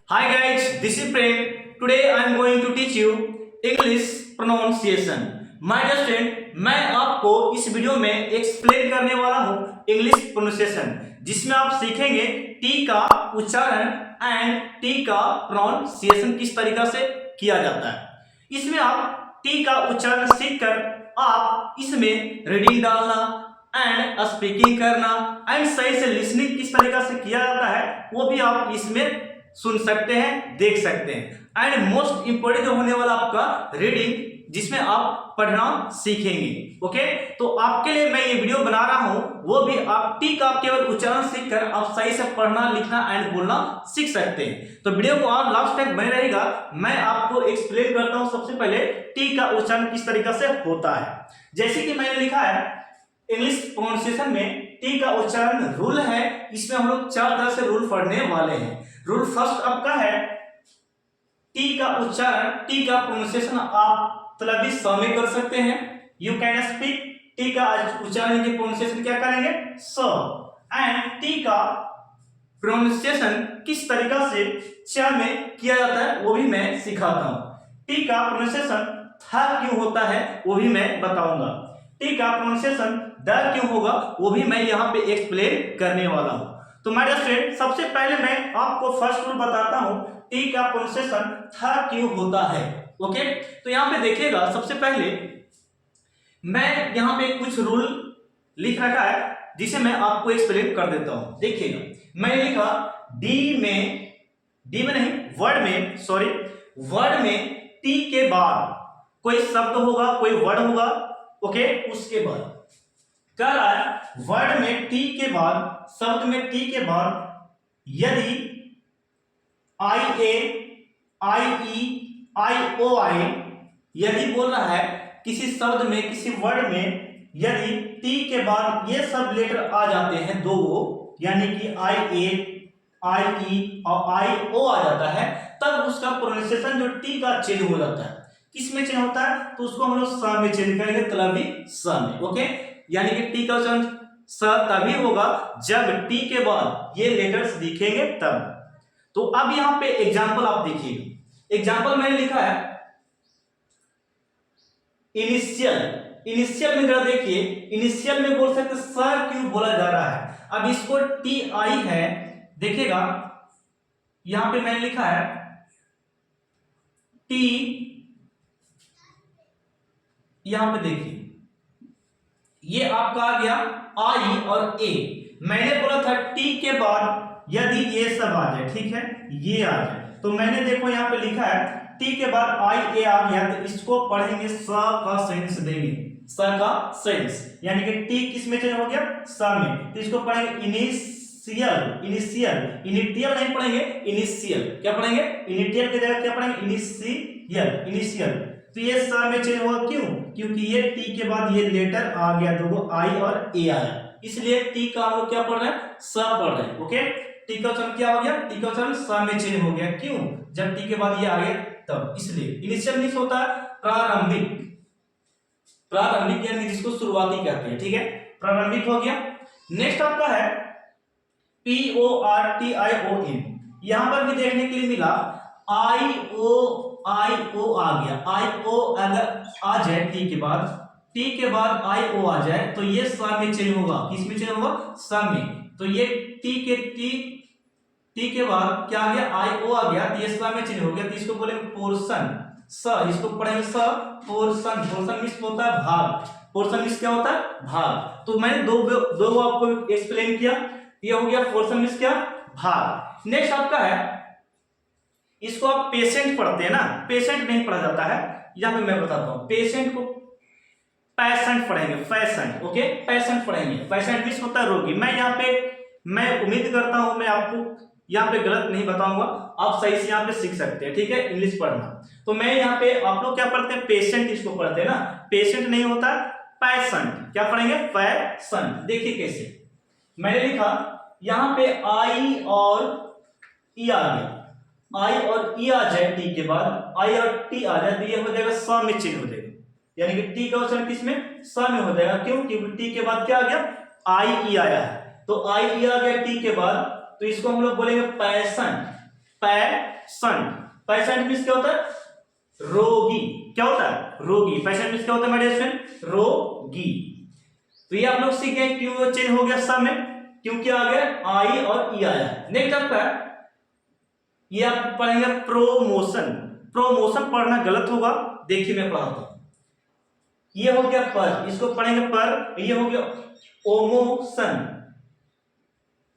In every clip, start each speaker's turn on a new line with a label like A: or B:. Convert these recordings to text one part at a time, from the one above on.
A: Hi guys, this is Prem. Today I am going to teach you English pronunciation. My dear friend, मैं आपको इस video में explain करने वाला हूँ इंग्लिश प्रोनाउंसिएशन, जिसमें आप सीखेंगे टी का उच्चारण एंड टी का प्रोनाउंसिएशन किस तरीका से किया जाता है। इसमें आप टी का उच्चारण सीखकर आप इसमें रीडिंग डालना एंड स्पीकिंग करना एंड सही से लिसनिंग किस तरीका से किया जाता है वो भी आप इसमें सुन सकते हैं, देख सकते हैं। एंड मोस्ट इंपोर्टेंट जो होने वाला आपका रीडिंग, जिसमें आप पढ़ना सीखेंगे। ओके, तो आपके लिए मैं ये वीडियो बना रहा हूं, वो भी आप टी का केवल उच्चारण सीखकर आप सही से पढ़ना, लिखना एंड बोलना सीख सकते हैं। तो वीडियो को आप लास्ट तक बने रहेगा। मैं आपको एक्सप्लेन करता हूं सबसे पहले टी का उच्चारण किस तरीका से होता है। जैसे कि मैंने लिखा है इंग्लिश प्रोनाउंसिएशन में टी का उच्चारण रूल है। इसमें हम लोग 4 तरह से रूल पढ़ने वाले हैं। रूल फर्स्ट आपका है टी का उच्चारण, टी का प्रोनाउंसिएशन आप तलबी स में कर सकते हैं। यू कैन स्पीक, टी का उच्चारण के प्रोनाउंसिएशन क्या करेंगे, स। एंड टी का प्रोनाउंसिएशन किस तरीका से च में किया जाता है वो भी मैं सिखाता हूं। टी का प्रोनाउंसिएशन थ क्यों होता है वो भी मैं बताऊंगा। टी का प्रोनाउंसिएशन द क्यों होगा वो भी मैं यहाँ पे एक्सप्लेन करने वाला हूं। तो मेरे फ्रेंड, सबसे पहले मैं आपको फर्स्ट रूल बताता हूं टी का प्रोनाउंसिएशन थ क्यों होता है। ओके, तो यहाँ पे देखिएगा, सबसे पहले मैं यहाँ पे कुछ रूल लिख रखा है जिसे मैं आपको एक्सप्लेन कर देता हूं। देखिएगा, मैंने लिखा डी में नहीं, वर्ड में टी के बाद कोई शब्द होगा, कोई वर्ड होगा। ओके, उसके बाद कह रहा है वर्ड में टी के बाद, शब्द में टी के बाद यदि आई ए, आई ई, आई ओ आई, यदि बोल रहा है किसी शब्द में, किसी वर्ड में यदि टी के बाद ये सब लेटर आ जाते हैं दो, यानी कि आई ए, आई ई और आई ओ आ जाता है, तब उसका प्रोनाउंसिएशन जो टी का चेंज हो जाता है। किस में चेंज होता है, तो उसको हम लोग स में चेंज करेंगे, तलबी स में। ओके, यानी कि टी का उच्चारण स तभी होगा जब टी के बाद ये लेटर्स दिखेंगे तब। तो अब यहां पे एग्जांपल आप देखिए। एग्जांपल मैंने लिखा है इनिशियल में जरा देखिए, इनिशियल में बोल सकते स क्यों बोला जा रहा है। अब इसको टी आई है, देखिएगा यहां पे मैंने लिखा है टी, यहां पे देखिए ये आपका आ गया आई और ए। मैंने बोला था टी के बाद यदि ये सब आ जाए, ठीक है, ये आ जाए, तो मैंने देखो यहां पे लिखा है टी के बाद आई ए आ गया, तो इसको पढ़ेंगे स का सेंस देंगे, स का सेंस, यानी कि टी किस में चेंज हो गया, स में। तो इसको पढ़ेंगे इनिशियल नहीं पढ़ेंगे, इनिशियल। क्या पढ़ेंगे, इनिशियल की जगह क्या पढ़ेंगे, इनिशियल। तो ये स में चेंज हुआ, क्यों, क्योंकि ये टी के बाद ये लेटर आ गया, दो आई और ए आया, इसलिए टी का हम लोग क्या पढ़ रहे हैं, स पढ़ रहे हैं। ओके, टी का उच्चारण क्या हो गया, टी का उच्चारण स में चेंज हो गया, क्यों, जब टी के बाद ये आ गया तब, इसलिए। इनिशियल मींस होता है प्रारंभिक यानी जिसको शुरुआती कहते हैं, ठीक है, प्रारंभिक हो गया। नेक्स्ट आपका है PORTION, यहां पर भी देखने के लिए मिला IO आ गया। IO अगर आ जाए टी के बाद IO आ जाए तो ये स में चेंज होगा, किस में चेंज होगा, स में। तो ये टी के बाद क्या आ गया, IO आ गया, तो ये स में चेंज हो गया, तो इसको बोलेंगे पोर्शन, स, इसको पढ़ेंगे स, पोर्शन मींस होता है भाग, पोर्शन मींस क्या होता है, भाग। तो मैंने दो आपको एक्सप्लेन किया, ये हो गया पोर्शन मींस क्या, भाग। नेक्स्ट आपका है, इसको आप पेशेंट पढ़ते हैं ना, पेशेंट नहीं पढ़ा जाता है, यहां पे मैं बताता हूं, पेशेंट को पैसेंट पढ़ेंगे, पैसेंट। ओके, पैसेंट पढ़ेंगे, पैसेंट मींस होता है रोगी। मैं उम्मीद करता हूं मैं आपको यहाँ पे गलत नहीं बताऊंगा, आप सही से यहाँ पे सीख सकते हैं, ठीक है, इंग्लिश पढ़ना। तो मैं यहाँ पे, आप लोग क्या पढ़ते हैं, पेशेंट इसको पढ़ते हैं ना, पेशेंट नहीं होता पैसेंट, क्या पढ़ेंगे, पैसेंट। देखिए कैसे मैंने लिखा, यहाँ पे आई और ई आ गया, आई और ई आ जाए टी के बाद, आई और टी आ जाए, तो ये हो जाएगा स में चेंज हो जाएगा, यानी कि टी का उच्चारण किसमें, स में हो जाएगा, क्यों, क्योंकि टी के बाद क्या आ गया, आई ई आया है, तो आई ई आ गया टी के बाद, तो इसको हम लोग बोलेंगे पैशन, पैशन। पैशन मींस क्या होता है? रोगी। क्या होता है? रोगी। पैशन मींस क्या होता है मेरे स्टूडेंट? रोगी। तो ये आप लोग सीख गए क्यों चेंज हो गया सब में, क्योंकि आ गया आई और ई आया। नेक्स्ट आपका ये आप पढ़ेंगे प्रोमोशन। प्रोमोशन पढ़ना गलत होगा, देखिए मैं पढ़ाता हूं। ये हो गया पर, इसको पढ़ेंगे पर। ये हो गया ओमोशन।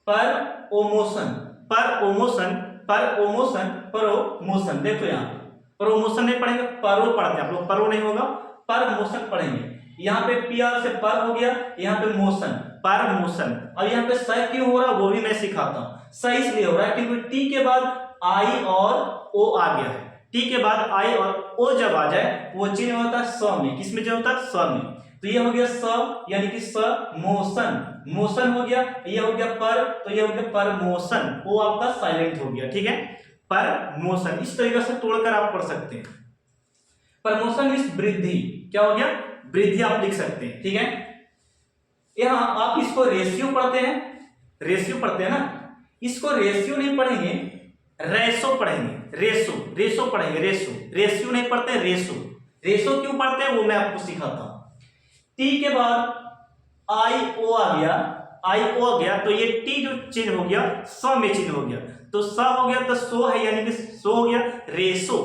A: पर ओमोशन, पर ओमोशन, पर ओमोशन, प्रोमोशन। देखो यहाँ प्रोमोशन नहीं पढ़ेंगे, परो पढ़ते हैं आप लोग, परो नहीं होगा, पर मोशन पढ़ेंगे। यहाँ पे पीआर से पर हो गया, यहाँ पे मोशन, पर मोशन। और यहाँ पे स क्यों हो रहा है वो भी मैं सिखाता हूँ। स इसलिए हो रहा है क्योंकि टी के बाद आई और ओ आ गया है। टी के बाद आई और ओ जब आ जाए वो चेंज होता है स में। किस में चेंज होता है? स में। तो ये हो गया स, यानी कि स मोशन, मोशन हो गया। ये हो गया पर, तो ये हो गया पर मोशन। वो आपका साइलेंट हो गया, ठीक है, पर मोशन। इस तरीके से तोड़कर आप पढ़ सकते हैं। प्रमोशन मींस वृद्धि। क्या हो गया? वृद्धि आप लिख सकते हैं, ठीक है। यहां आप इसको रेशियो पढ़ते हैं, रेशियो पढ़ते हैं ना, इसको रेशियो नहीं पढ़ेंगे, रेशो पढ़ेंगे। रेशो, रेशो पढ़ेंगे, रेशो। रेशियो नहीं पढ़ते, रेशो। रेशो क्यों पढ़ते हैं वो मैं आपको सिखाता हूं। टी के बाद आई ओ आ गया, आई ओ आ गया, तो ये टी जो चेंज हो गया स में चेंज हो गया। तो स हो गया तो सो है, यानी कि सो हो गया रेशो।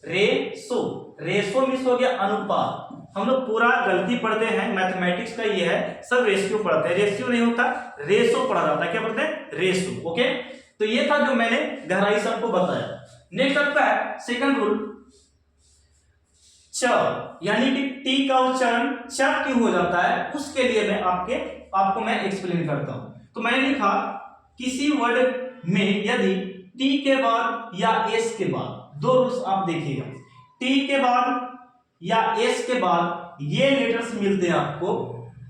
A: रेशो, रेशो मींस हो गया अनुपात। हम लोग पूरा गलती पढ़ते हैं, मैथमेटिक्स का ये है, सब रेशियो पढ़ते हैं। रेशियो नहीं होता, रेशो पढ़ा जाता है। क्या पढ़ते हैं? रेशो। ओके, तो ये था जो मैंने गहराई से आपको बताया। नेक्स्ट आपका है सेकंड रूल, च, यानी कि टी का उच्चारण च क्यों हो जाता है, उसके लिए मैं आपको मैं एक्सप्लेन करता हूं। तो मैंने लिखा किसी वर्ड में यदि टी के बाद या एस के बाद, दो रूल्स आप देखिएगा, टी के बाद या एस के बाद ये लेटर्स मिलते हैं आपको,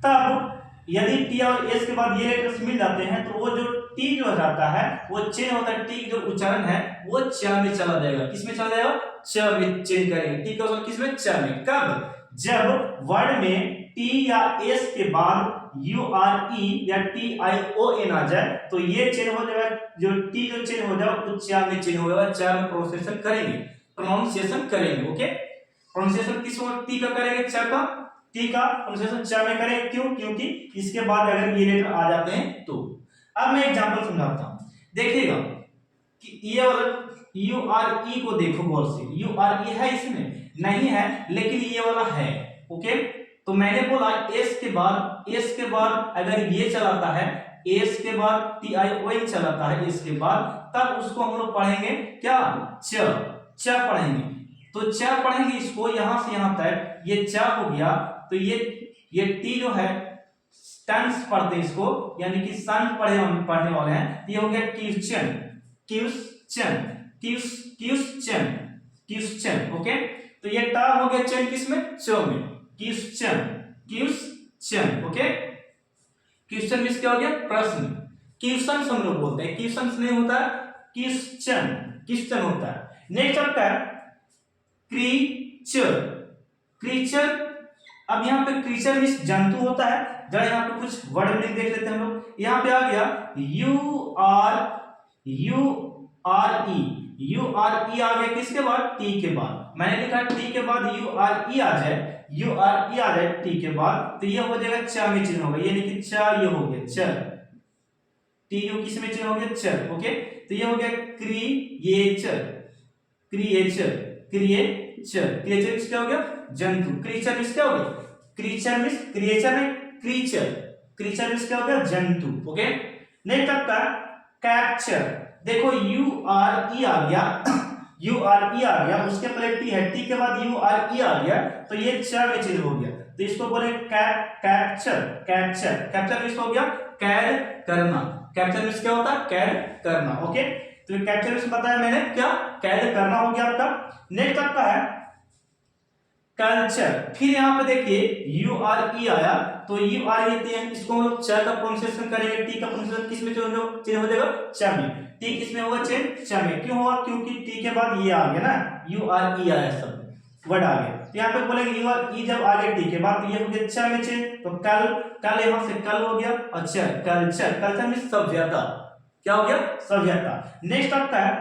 A: तब यदि टी और एस के बाद ये लेटर्स मिल जाते हैं तो वो जो टी जो जाता है वो चेंज होता है। टी जो उच्चारण है वो च में चला जाएगा। किस में चला जाएगा? च में चेंज करेंगे। टी का उच्चारण किस में? च में। कब? जब वर्ड में टी या एस के बाद यू आर ई या टी आई ओ एन आ जाए तो ये चेंज हो जाएगा। जो टी जो चेंज हो जाएगा वो च में चेंज हो जाएगा। च में प्रोनाउंसिएशन करेंगे, प्रोनाउंसिएशन करेंगे। ओके, प्रोनाउंसिएशन किस टी का करेंगे? च का। टी का प्रोनाउंसिएशन च में करेंगे। क्यों? क्योंकि इसके बाद अगर ये लेटर आ जाते हैं तो। अब मैं एग्जांपल समझाता हूं, देखिएगा कि ये वाला यू आर ई को देखो गौर से। यू आर ई है इसमें? नहीं है, लेकिन ये वाला है। ओके, तो मैंने बोला एस के बाद अगर ये चलाता है, एस के बाद टी आई ओ एन चलाता है एस के बाद, तब उसको हम लोग पढ़ेंगे क्या? च पढ़ेंगे। तो च पढ़ेंगे इसको यहां से यहां तक, ये च हो गया। तो ये टी जो है टन्स पढ़ते हैं इसको, यानी कि सन पढ़ने वाले हैं। ये हो गया question, question, question, question. Okay, तो ये टा हो गया चन किसमें? च में। Question, question. Okay, question means क्या हो गया? प्रश्न। क्वेश्चन हम लोग बोलते हैं, क्वेश्चन नहीं होता, क्वेश्चन, क्वेश्चन होता है। नेक्स्ट आपका क्रीचर, क्रीचर। अब यहाँ पे क्रीचर मींस जंतु होता है। जरा यहाँ पे कुछ वर्ड मीनिंग देख लेते हैं हम लोग। यहाँ पे आ गया यू आर ई आ गया किसके बाद? टी के बाद। मैंने लिखा टी के बाद यू आर ई आ जाए, यू आर ई आ जाए टी के बाद, तो ये हो जाएगा च में चिन्ह होगा, यानी कि च ये हो गया च। टी यू किस में चिन्ह हो गया? च। ओके, तो ये हो गया creature, creature, creature. Creature means क्या हो गया? जंतु। क्रीचर मींस क्या हो गया? क्रीचर मींस क्रिएचर नहीं, क्रीचर। क्रीचर मींस क्या हो गया? जंतु। ओके, नेक्स्ट आपका कैप्चर। देखो यू आर ई आ गया, यू आर ई आ गया, उसके पहले टी है, टी के बाद यू आर ई आ गया, तो ये च में चेंज हो गया। तो इसको बोले कैप्चर, कैप्चर। कैप्चर मींस हो गया कैद करना। कैप्चर मींस क्या होता है? कैद करना। ओके, तो कैप्चर मींस बताया मैंने क्या? कैद करना हो गया आपका। नेक्स्ट आपका है कल्चर। फिर यहाँ पे देखिए यू आर ई आया, तो यू आर ई, इसको हम लोग च का प्रोनाउंसिएशन करेंगे। टी का प्रोनाउंसिएशन किस में चेंज हो जाएगा? च में। टी किस में होगा? चेंज च में। क्यों हुआ? क्योंकि टी के बाद ये आ गया ना, यू आर ई आया, सब वर्ड आ गया। तो यहाँ पे बोलेंगे यू आर ई जब आ गया टी के बाद, तो ये हो गया च में चेंज। तो कल, कल यहां से कल हो गया। अच्छा, कल्चर, कल्चर मींस सभ्यता। क्या हो गया? सभ्यता। नेक्स्ट आपका है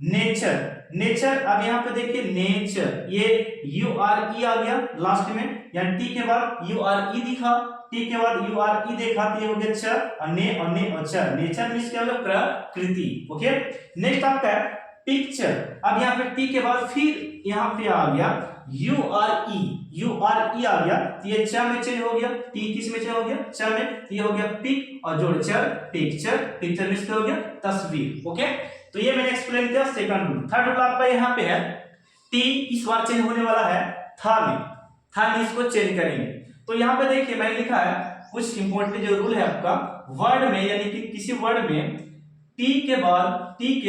A: नेचर, नेचर। अब यहाँ पे देखिए नेचर, ये यू आर ई आ गया लास्ट में, यानी टी के बाद यू आर ई दिखा, टी के बाद यू आर ई देखा, तो ये हो गया चर, और ने अचर। नेचर मींस क्या होगा, प्रकृति। ओके, नेक्स्ट आपका है पिक्चर। अब यहाँ पे टी के बाद फिर यहाँ पे आ गया यू आर ई आ गया, तो ये च में चेंज हो गया, टी किस में चेंज हो गया, च में, तो ये हो गया पिक और जोड़ चर, पिक्चर। पिक्चर मींस क्या हो गया, तस्वीर। ओके, तो ये मैंने एक्सप्लेन किया सेकंड रूल। थर्ड रूल आपका यहाँ पे है टी इस बार चेंज होने वाला है था में, था में इसको चेंज करेंगे। तो यहाँ पे देखिए मैंने लिखा है कुछ इंपॉर्टेंट जो रूल है आपका, वर्ड में यानी कि किसी वर्ड में टी के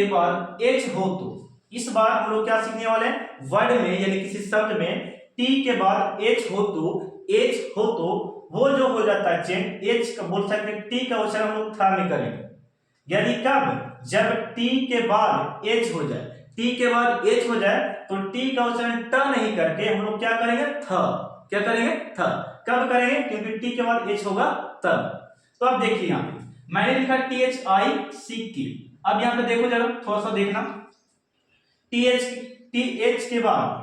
A: बाद एच हो तो, इस बार हम लोग क्या सीखने वाले हैं, वर्ड में यानी किसी शब्द में टी के बाद एच हो तो वो जो हो जाता है चेंज, एच का बोल सकते हैं, टी का उच्चारण हम लोग था में करेंगे। यदि कब, जब टी के बाद एच हो जाए, टी के बाद एच हो जाए तो टी का उच्चारण ट नहीं करके हम लोग क्या करेंगे, थ। क्या करेंगे, थ। कब करेंगे, क्योंकि टी के बाद एच होगा तब। तो अब देखिए यहाँ पे मैंने लिखा टी एच आई सी के। अब यहाँ पे देखो जरा, थोड़ा सा देखना, टी एच के बाद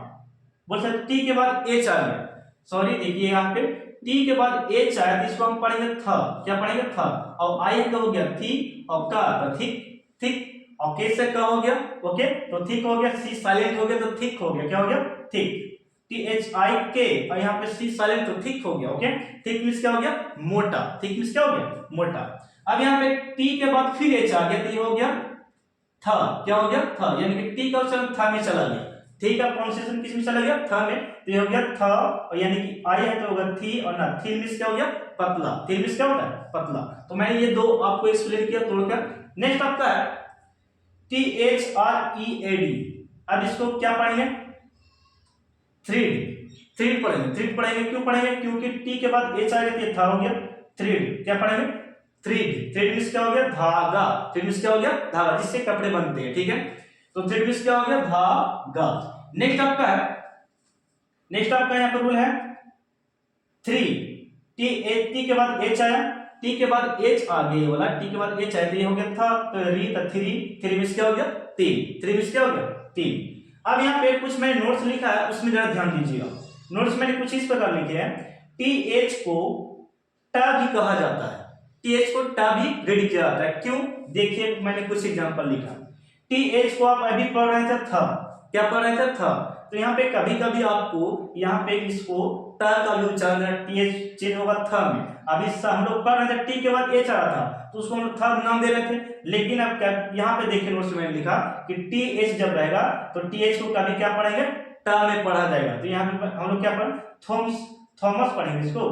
A: बोल सकते टी के बाद एच आ गया, सॉरी देखिए यहाँ पे टी के बाद एच आया तो इसको हम पढ़ेंगे थ। क्या पढ़ेंगे, थ। और आई का हो गया थी, और का तो थिक, और के से का हो गया, ओके, तो थिक हो गया, सी साइलेंट हो गया तो थिक हो गया, क्या हो गया, थिक। टी एच आई के, और यहाँ पे सी साइलेंट तो थिक हो गया। ओके, थिक मींस क्या हो गया, मोटा। थिक मींस क्या हो गया, मोटा। अब यहाँ पे टी के बाद फिर एच आ गया तो ये हो गया था। क्या हो गया, था, यानी कि टी का उच्चारण था में चला गया, थी का प्रोनाउंसिएशन किस में चला गया, था में, तो ये हो गया था, और यानी कि आई है तो होगा थी, और ना थी मींस क्या हो गया, पतला। थी मींस क्या होता है, पतला। तो मैंने ये दो आपको एक्सप्लेन किया तोड़कर। नेक्स्ट आपका है T H R E A D. अब इसको क्या पढ़ेंगे, थ्रीड पढ़ेंगे। क्यों पढ़ेंगे, क्योंकि टी के बाद एच आ गया तो ये था हो गया थ्रीड। क्या पढ़ेंगे, थ्रीड मींस क्या हो गया, धागा। थ्रीड मींस क्या हो गया, धागा, जिससे कपड़े बनते हैं। ठीक है, तो थ्रीड मींस क्या हो गया, धागा। नेक्स्ट आपका यहाँ पर रूल है थ्री। टी के बाद एच आया, टी के बाद एच आ गया वाला, टी के बाद एच आया तो ये हो गया था, तो री तो थ्री मींस क्या हो गया, तीन। थ्री मींस क्या हो गया, तीन। अब यहाँ पे कुछ मैंने नोट्स लिखा है, उसमें जरा ध्यान दीजिएगा। नोट्स मैंने कुछ इस प्रकार लिखे हैं, टी एच को टा भी कहा जाता है, टी एच को टा भी रेडी किया जाता है। क्यों, देखिए मैंने कुछ एग्जांपल लिखा। टी एच को आप अभी पढ़ रहे थे था, क्या पढ़ रहे थे, था। तो यहाँ पे कभी कभी आपको यहाँ पे इसको टा का भी उच्चारण, टी एच चेंज होगा था में। अभी हम लोग पढ़ रहे थे टी के बाद एच आ रहा था तो उसको हम लोग था नाम दे रहे थे, लेकिन अब क्या यहाँ पे देखिए नोट्स में लिखा कि टी एच जब रहेगा तो टी एच को कभी क्या पढ़ेंगे, टा में पढ़ा जाएगा। तो यहाँ पे हम लोग क्या पढ़ेंगे, थॉमस पढ़ेंगे इसको,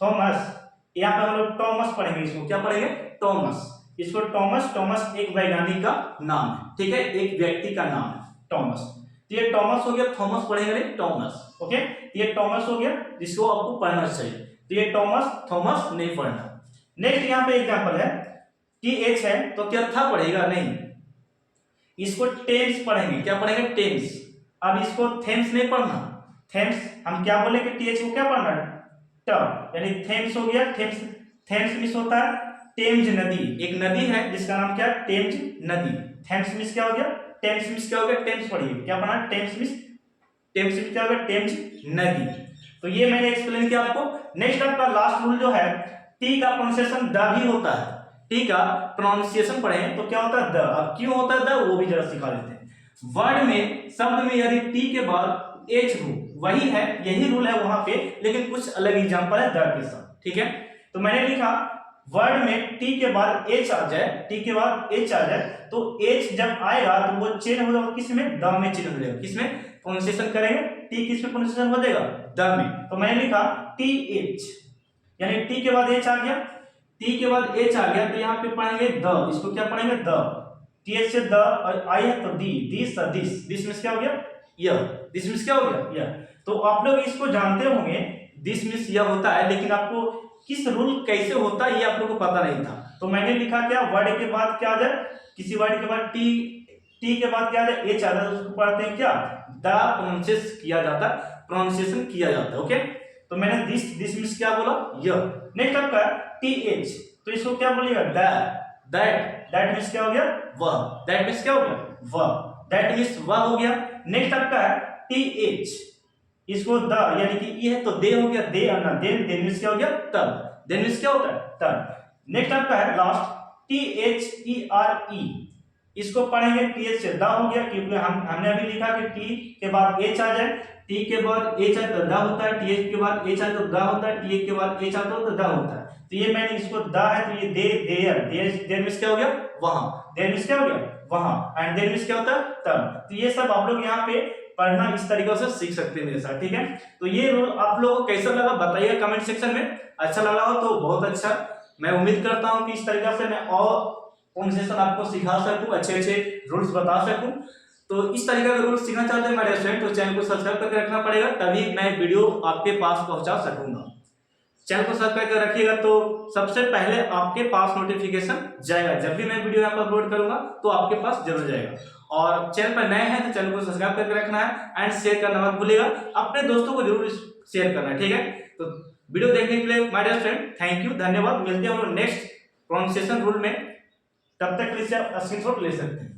A: थॉमस। यहाँ पे हम लोग टॉमस पढ़ेंगे इसको, क्या पढ़ेंगे, टॉमस। इसको टॉमस एक वैज्ञानिक का नाम है, ठीक है, एक व्यक्ति का नाम है टॉमस। तो ये टॉमस हो गया, थॉमस पढ़ेंगे नहीं, टॉमस। ओके, ये टॉमस हो गया जिसको आपको पढ़ना चाहिए। तो ये थॉमस नहीं पढ़ना। नेक्स्ट यहाँ पे एग्जांपल है टी एच है तो क्या था पढ़ेगा, नहीं, इसको टेंस पढ़ेंगे। क्या पढ़ेंगे, टेंस। अब इसको थेम्स नहीं पढ़ना, थेम्स हम क्या बोले कि टी एच को क्या पढ़ना, ट, यानी थेम्स हो गया। थेम्स मिस होता है टेम्स नदी, एक नदी है जिसका नाम क्या, टेम्स नदी। थेम्स मिस क्या हो गया, टेम्स मिस क्या हो गया, टेम्स पढ़िए। क्या पढ़ना, टेम्स मिस क्या हो गया, टेम्स नदी। तो ये मैंने एक्सप्लेन किया आपको। नेक्स्ट आपका लास्ट रूल जो है, टी का प्रोनाउंसिएशन द भी होता है। टी का प्रोनाउंसिएशन पढ़े तो क्या होता है, द। अब क्यों होता है द, वो भी जरा सिखा देते हैं। वर्ड में, शब्द में यदि टी के बाद एच हो, वही है, यही रूल है वहां पे, लेकिन कुछ अलग एग्जांपल है द के साथ। ठीक है, तो मैंने लिखा वर्ड में टी के बाद एच आ जाए, टी के बाद एच आ जाए तो एच जब आएगा तो वो चेंज हो जाएगा किसमें, द में चेंज हो जाएगा। किसमें प्रोनाउंसिएशन करेंगे, टी किस में प्रोनाउंसिएशन हो जाएगा, द में। तो मैंने लिखा टी एच, यानी टी के बाद एच आ गया, टी के बाद एच आ गया तो यहाँ पे पढ़ेंगे द। इसको क्या पढ़ेंगे, द। टी एच से द, और आई है तो दी, दिस मींस क्या हो गया, यह। दिस मींस क्या हो गया, यह। तो आप लोग इसको जानते होंगे, दिस मींस यह होता है, लेकिन आपको किस रूल कैसे होता है ये आप लोग को पता नहीं था। तो मैंने लिखा क्या, वर्ड के बाद क्या आ जाए, किसी वर्ड के बाद टी के बाद क्या आ जाए, एच आ जाए, उसको पढ़ते हैं क्या, द प्रोनाउंसिएशन किया जाता है। ओके, तो मैंने दिस मींस क्या बोला, यह। नेक्स्ट आपका टी एच, तो इसको क्या बोलिएगा, दैट मींस क्या हो गया, वह। दैट मींस क्या हो गया, वह। दैट मीन्स वह हो गया। नेक्स्ट आपका है TH, इसको द यानी कि ई है तो दे हो गया, दे आना, देन मीन्स क्या हो गया तब, देन मीन्स क्या होता है तब। नेक्स्ट आपका है लास्ट THERE, इसको पढ़ेंगे TH से द हो गया, क्योंकि हमने अभी लिखा कि T के बाद H आ जाए, T के बाद H आए तो द होता है, TH के बाद H आए तो द होता है, TH के बाद H आता तो द होता है। तो ये मैंने इसको द है तो ये दे, देयर, देयर मीन्स क्या हो गया वहां, देयर मीन्स क्या हो गया वहां, एंड देयर मीन्स क्या होता है तब। तो ये सब आप लोग यहाँ पे पढ़ना इस तरीके से सीख सकते हैं मेरे साथ, ठीक है। तो ये रूल आप लोगों को कैसा लगा बताइएगा कमेंट सेक्शन में। अच्छा लगा हो तो बहुत अच्छा, मैं उम्मीद करता हूँ कि इस तरीके से मैं और प्रोनाउंसिएशन आपको सिखा सकूं, अच्छे अच्छे रूल्स बता सकूं। तो इस तरीके का रूल्स सीखना चाहते हैं मेरे स्टूडेंट तो चैनल को सब्सक्राइब करके रखना पड़ेगा, तभी मैं वीडियो आपके पास पहुंचा सकूंगा। चैनल को सब्सक्राइब कर रखिएगा तो सबसे पहले आपके पास नोटिफिकेशन जाएगा, जब भी मैं वीडियो यहाँ पर अपलोड करूंगा तो आपके पास जरूर जाएगा। और चैनल पर नए हैं तो चैनल को सब्सक्राइब करके रखना है एंड शेयर करना मत भूलिएगा, अपने दोस्तों को जरूर शेयर करना है, ठीक है। तो वीडियो देखने के लिए my dear friend thank you, धन्यवाद। मिलते हैं हम लोग नेक्स्ट प्रोनाउंसिएशन रूल में, तब तक के लिए आप स्क्रीनशॉट ले सकते हैं।